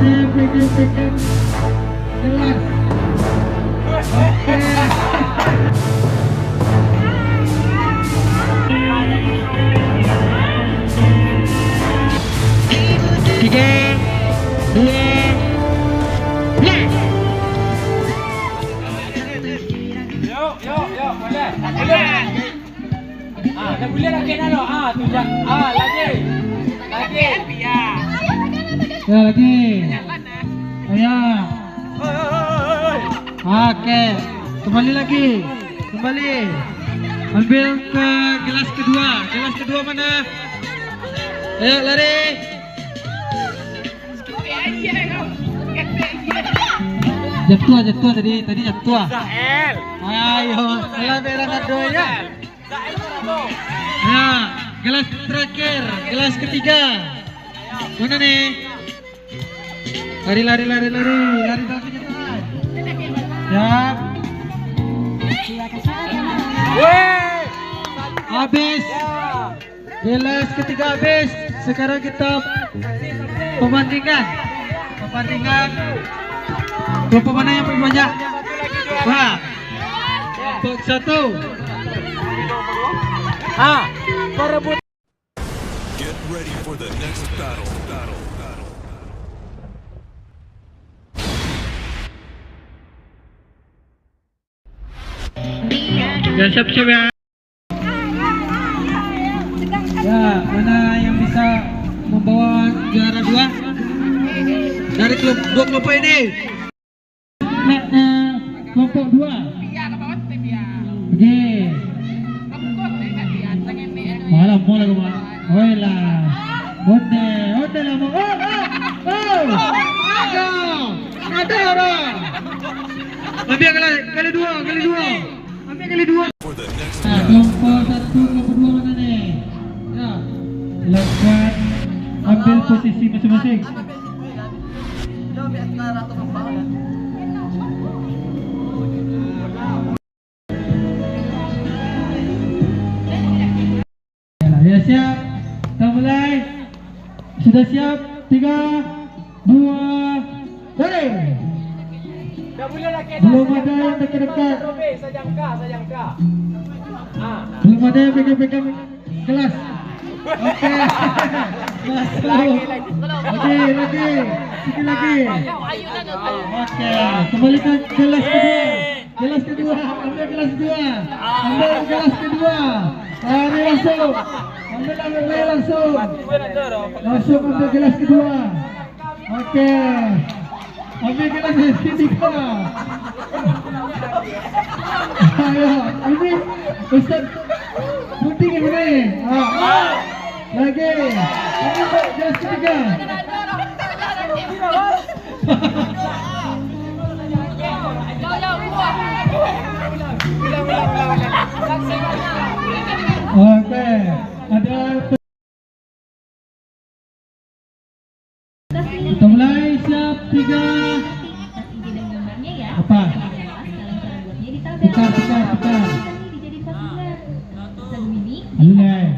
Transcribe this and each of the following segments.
pegang gelas. Oke. Tiga, dua, Yuk, boleh. Dah boleh lagi nalo. Tu dah. Lagi. ya lagi. Oh ya. Oke, kembali lagi. Ambil ke gelas kedua. Gelas kedua mana? Ayo lari. Jatuh tadi jatuh. Ayo, belah satu ya. Ya, gelas terakhir, gelas ketiga. Mana nih? Lari dalam kenyataan. Siap. Habis. Gelas ketiga habis. Sekarang kita pembandingan. Kelompok mana yang paling banyak? Wah. Kelompok satu. Berebut. Get ready for the next battle. Ya, siap-siap ya. Ya, mana yang bisa membawa juara dua dari dua kelompok ini? Kelompok dua. Oke. Malam kemana? Oh lah. Onde lah mau. Ada orang. Ambil kali dua. Ambil kali dua. Kelompok satu, kelompok dua mana nih? Ya. Silakan ambil posisi masing-masing. Ya siap, kita mulai. Sudah siap? 3, 2, mulai. Belum ada yang dekat-dekat. Belum ada yang pegang-pegang gelas. Oke. Lagi. Sikit lagi. Oke, kembalikan gelas kedua. Ambil gelas kedua. Mari langsung. Ambil langsung. Langsung ambil gelas kedua. Oke. Ambil gelas ketiga. Ayo, ini Ustaz putih ini. Lagi. Ambil gelas ketiga. Oke, ada kita mulai. Siap 3. Apa? Tukar. Mulai.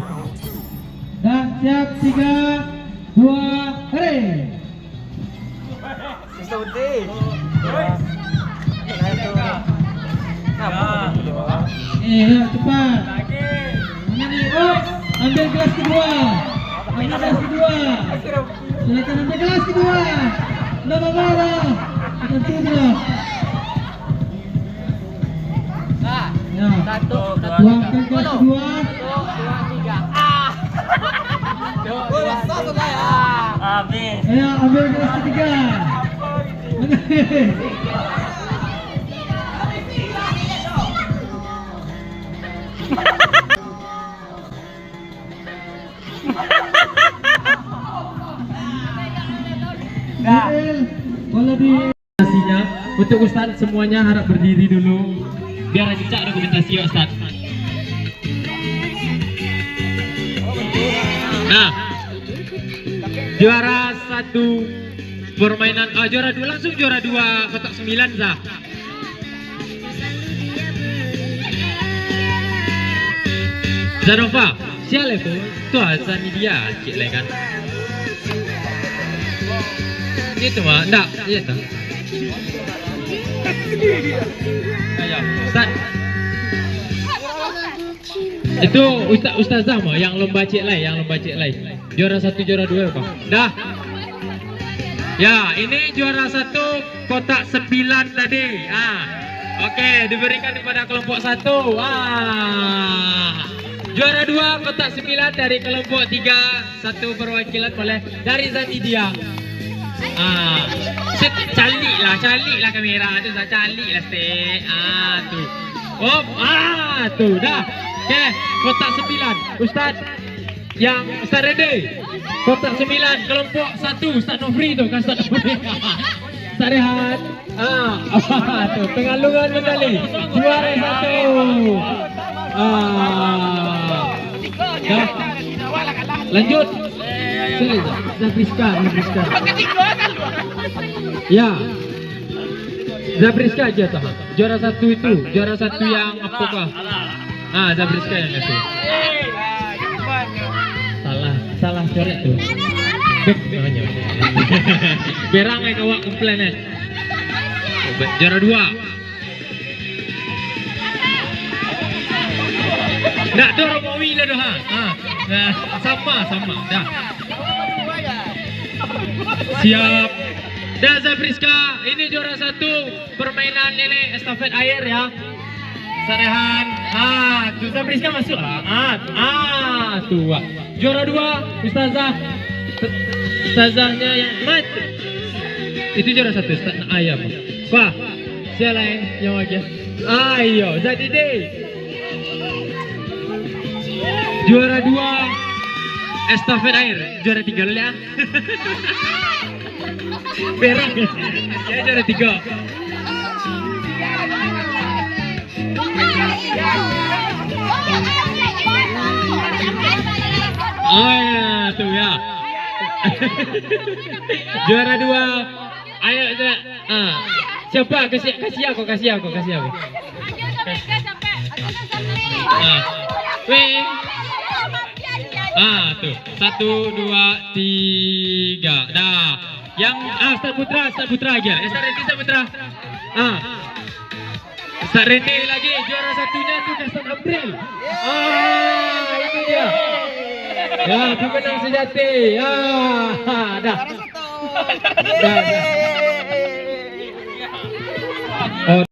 Dah siap 3, 2, hari. Ya cepat. Ambil gelas kedua. Silakan ambil gelas kedua. Nama marah. Kita sudah. Ya. Tuangkan gelas kedua. 1, 2, 3. Habis. Ayo ambil gelas ketiga. Untuk Ustaz semuanya harap berdiri dulu biar lancar dokumentasi ya Ustaz. Nah, juara 1 permainan juara 2 langsung juara 2 kotak 9 sah. Zanova, siapa itu? Tuh asal dia cik lah kan. Itu mah, enggak, iya tak. Ayo, Ustaz. Itu Ustazah mah yang lomba cek lai, Juara 1, juara 2 apa? Dah. Ya, ini juara 1 kotak 9 tadi. Oke, diberikan kepada kelompok 1. Juara 2 kotak 9 dari kelompok 3. 1 perwakilan boleh dari Zatidia. Calik lah kamera tu, calik lah stek. Tu. Tu dah. Oke, kotak 9. Ustaz yang Ustaz Rede. Kotak 9 kelompok 1 Ustaz Nofri tu kan Ustaz Nofri. Ustaz Rehat. Tu pengalungan medali. Juara 1. Dah. Lanjut. Zabriska. Ya. Zabriska aja tak. Juara 1 itu, juara 1 yang apakah? Zabriska yang ngasih. Salah coret tu. Berang yang awak komplain juara 2. Nak dorong Owi lah dah. Sama dah. Siap. Dah Zabriska, ini juara 1 permainan ini estafet air ya. Sarehan. Tu Zabriska masuk. Tu. Juara 2 Ustazahnya yang mat. Itu juara 1 Ustaz ayam. Wah, siapa lain yang lagi? Ayo, Zadide. Juara 2 estafet air, juara 3 dulu ya. Berang. Ya juara 3. Tuh ya. Juara 2. Ayo siapa? Kasih aku. Weh. Tuh. 1, 2, 3. Dah. Yang Ustaz Putra aja. Ustaz Putra. Ustaz Rene lagi juara 1-nya tuh Ustaz April. Itu dia. Ya, pemenang sejati. Dah. Oh.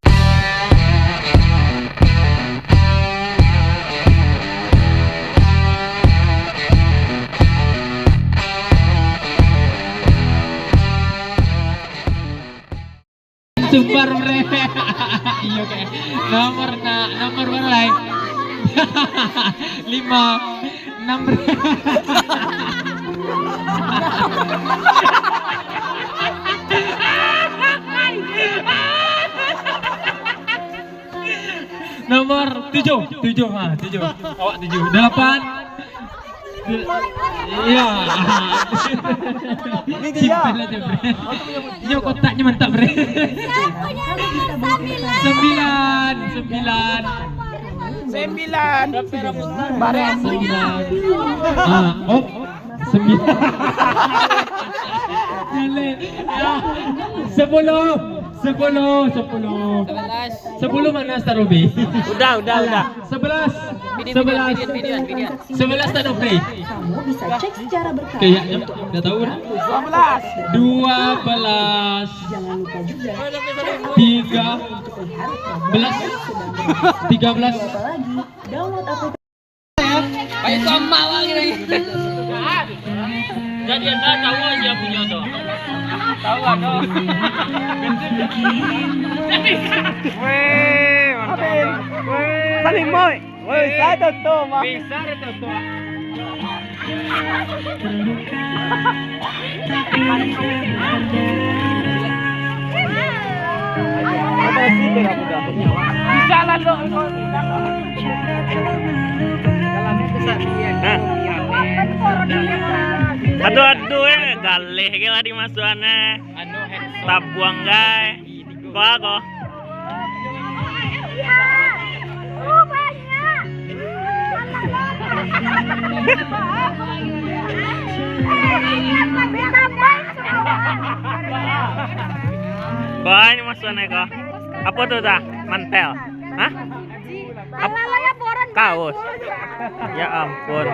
Super bre. Iya kayak nomor berapa? 5 6 bre. Nomor 7. 7. Awak 7. 8. Iya. Ini dia. Yo kotaknya mantap bre. 9. Bareng 9. 10 mana Starobi? Udah. 11 Starobi. Kamu bisa cek secara berkala. Kayaknya udah tahu kan? 12. Jangan lupa juga 13. apalagi download aplikasi. Kayak sama lagi. Jadi Anda tahu aja punya tuh. Tahu ada. Saling moy. Woi, saya tuh mah. Bisa itu. Bisa lah lo. Aduh galih ke lah dimasukannya. Tabuang guys. Kok Kok ini masukannya kok? Apa tuh dah? Mantel? Hah? Kaos? Ya ampun.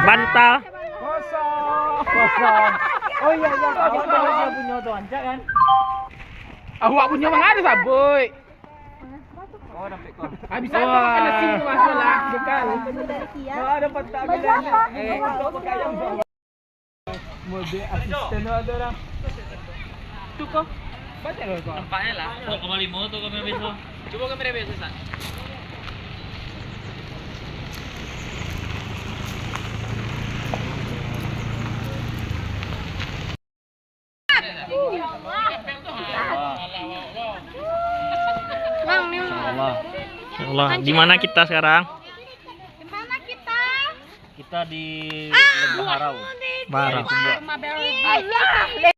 Bantal? Kosong. Oh iya iya, awak punya tuh ancak kan? Awak punya mana ada saboy? Oh dapat kok. Habis apa makan nasi tu masalah bekal. Oh dapat tak bila. Untuk pakai ayam tu. Mode asisten ada orang. Tu kok. Baca lo kok. Nampaknya lah. 2,5 tu kamera biasa. Cuba kamera biasa San. Allah, di mana kita sekarang? Di mana kita? Kita di Lembah Harau. Barang. Iya.